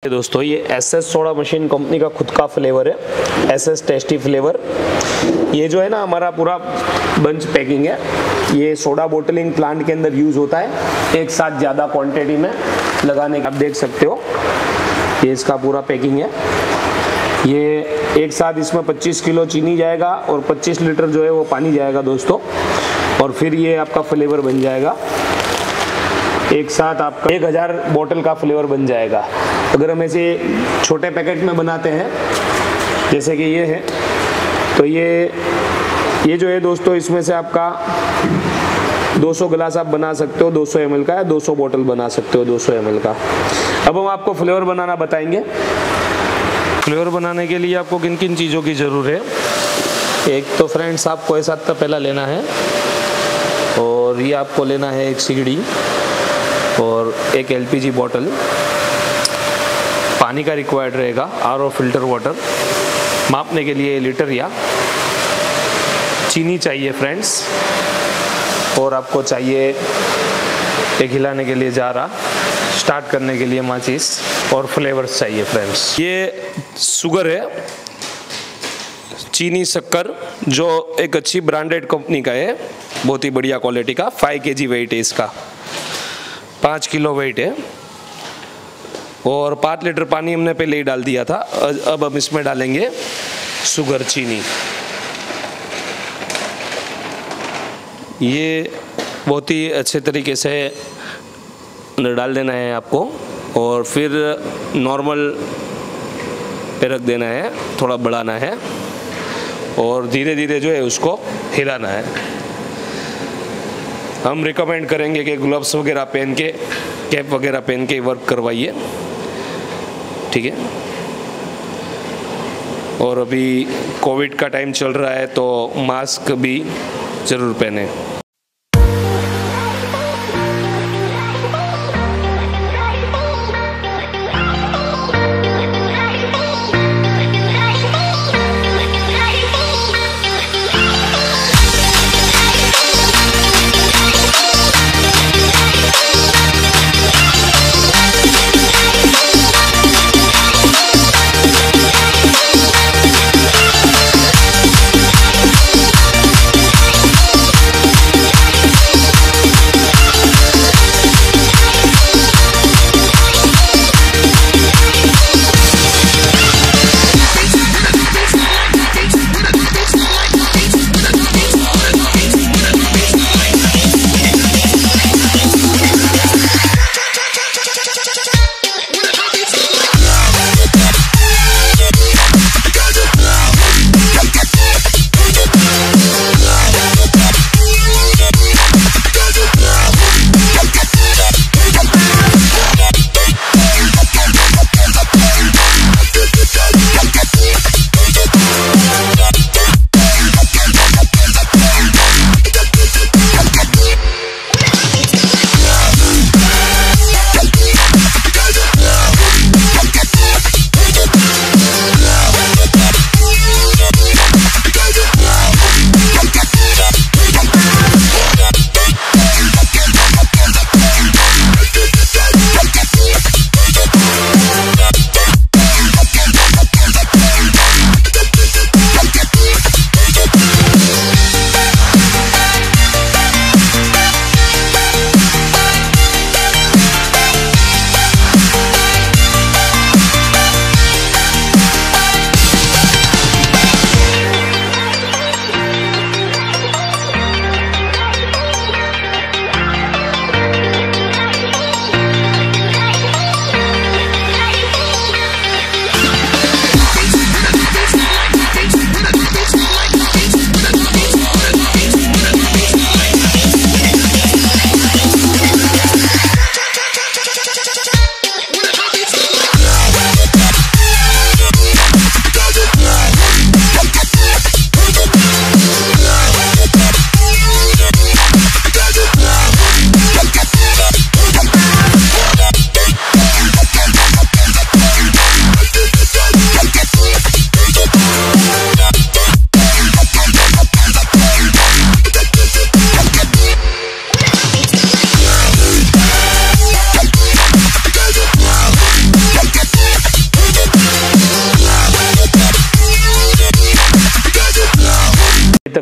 दोस्तों ये SS soda machine company का खुद का फ्लेवर है, SS टेस्टी फ्लेवर। ये जो है ना हमारा पूरा बंच पैकिंग है, ये सोडा बोटलिंग प्लांट के अंदर यूज होता है एक साथ ज़्यादा क्वांटिटी में लगाने का। आप देख सकते हो ये इसका पूरा पैकिंग है। ये एक साथ इसमें 25 किलो चीनी जाएगा और 25 लीटर जो है वो पानी जाएगा दोस्तों, और फिर ये आपका फ्लेवर बन जाएगा। एक साथ आपका 1000 बोतल का फ्लेवर बन जाएगा। अगर हम ऐसे छोटे पैकेट में बनाते हैं जैसे कि ये है, तो ये जो है दोस्तों इसमें से आपका 200 गिलास आप बना सकते हो, 200 ml का, या 200 बोतल बना सकते हो 200 ml का। अब हम आपको फ्लेवर बनाना बताएंगे। फ्लेवर बनाने के लिए आपको किन किन चीज़ों की ज़रूरत है। एक तो फ्रेंड्स आपको ऐसा तो पहला लेना है, और ये आपको लेना है एक सिगड़ी और एक LPG बॉटल। पानी का रिक्वायर्ड रहेगा, RO फिल्टर वाटर। मापने के लिए लीटर या चीनी चाहिए फ्रेंड्स, और आपको चाहिए एक हिलाने के लिए जारा, स्टार्ट करने के लिए माचिस, और फ्लेवर्स चाहिए फ्रेंड्स। ये शुगर है, चीनी शक्कर, जो एक अच्छी ब्रांडेड कंपनी का है, बहुत ही बढ़िया क्वालिटी का। 5 kg वेट है इसका, 5 किलो वेट है। और 5 लीटर पानी हमने पहले ही डाल दिया था। अब हम इसमें डालेंगे शुगर, चीनी। ये बहुत ही अच्छे तरीके से डाल देना है आपको, और फिर नॉर्मल पे रख देना है, थोड़ा बढ़ाना है, और धीरे धीरे जो है उसको हिलाना है। हम रिकमेंड करेंगे कि ग्लव्स वगैरह पहन के, कैप वगैरह पहन के वर्क करवाइए, ठीक है। और अभी कोविड का टाइम चल रहा है तो मास्क भी ज़रूर पहने।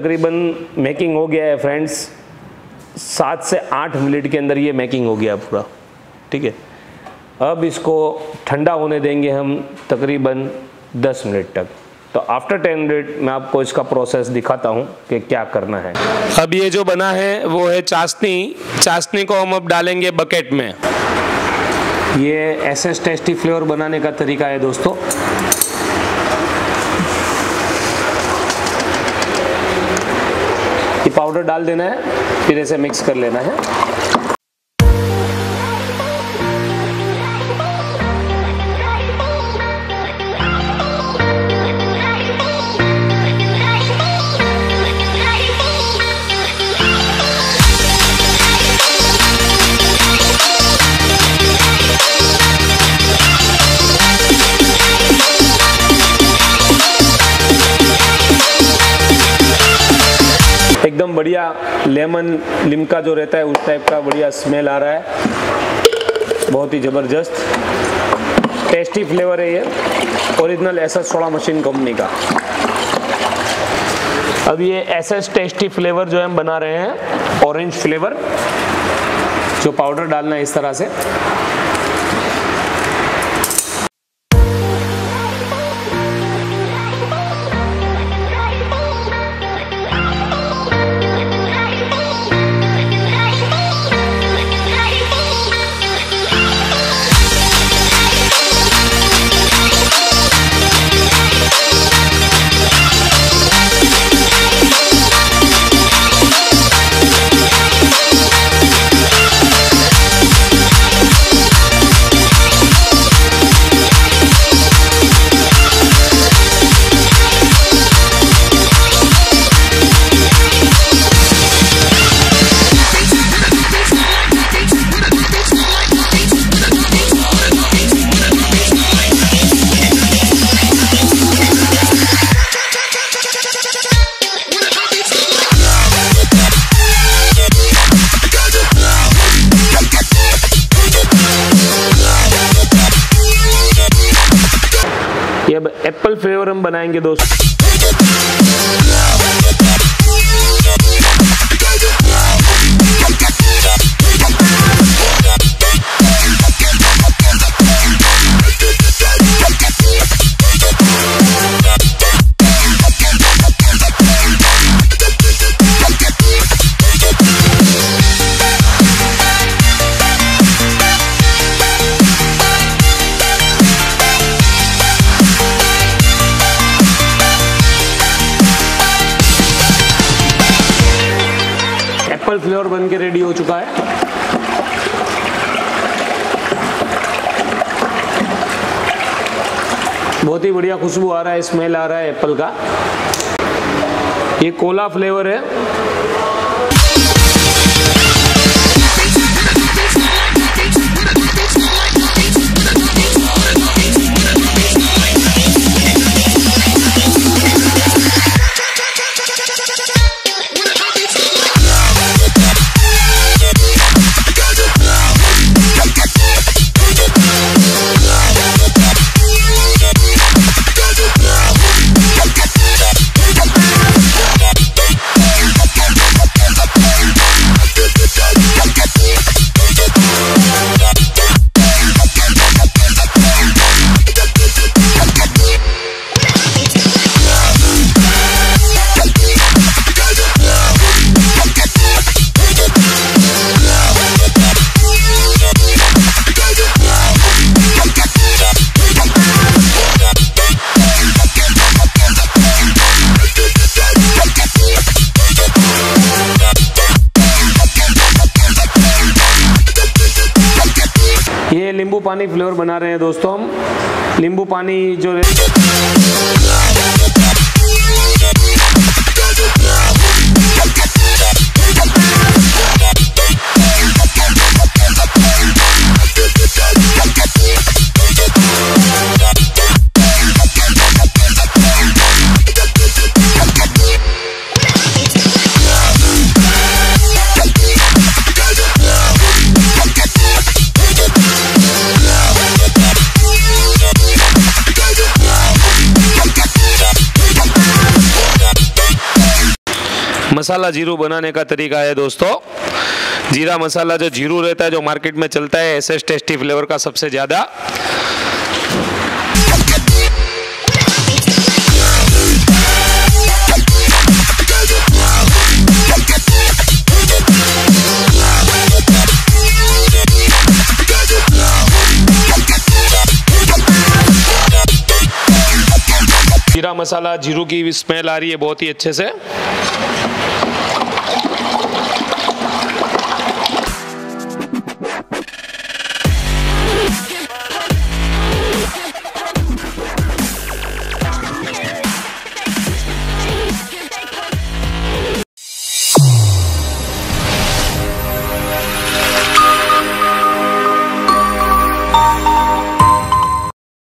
तकरीबन मेकिंग हो गया है फ्रेंड्स, 7 से 8 मिनट के अंदर ये मेकिंग हो गया पूरा। ठीक है, अब इसको ठंडा होने देंगे हम तकरीबन 10 मिनट तक। तो आफ्टर 10 मिनट मैं आपको इसका प्रोसेस दिखाता हूँ कि क्या करना है। अब ये जो बना है वो है चाशनी। चाशनी को हम अब डालेंगे बकेट में। ये SS टेस्टी फ्लेवर बनाने का तरीका है दोस्तों। ये पाउडर डाल देना है, फिर ऐसे मिक्स कर लेना है। एकदम बढ़िया लेमन लिमका जो रहता है उस टाइप का बढ़िया स्मेल आ रहा है, बहुत ही ज़बरदस्त टेस्टी फ्लेवर है ये, original SS soda machine company का। अब ये SS टेस्टी फ्लेवर जो हम बना रहे हैं, ऑरेंज फ्लेवर, जो पाउडर डालना है इस तरह से। ये अब एप्पल फ्लेवर हम बनाएंगे दोस्तों। एप्पल फ्लेवर बन के रेडी हो चुका है। बहुत ही बढ़िया खुशबू आ रहा है, स्मेल आ रहा है एप्पल का। ये कोला फ्लेवर है। ये नींबू पानी फ्लेवर बना रहे हैं दोस्तों हम। नींबू पानी जो मसाला जीरू बनाने का तरीका है दोस्तों। जीरा मसाला जो जीरू रहता है, जो मार्केट में चलता है एसएस टेस्टी फ्लेवर का सबसे ज़्यादा, जीरा मसाला जीरू की स्मेल आ रही है बहुत ही अच्छे से।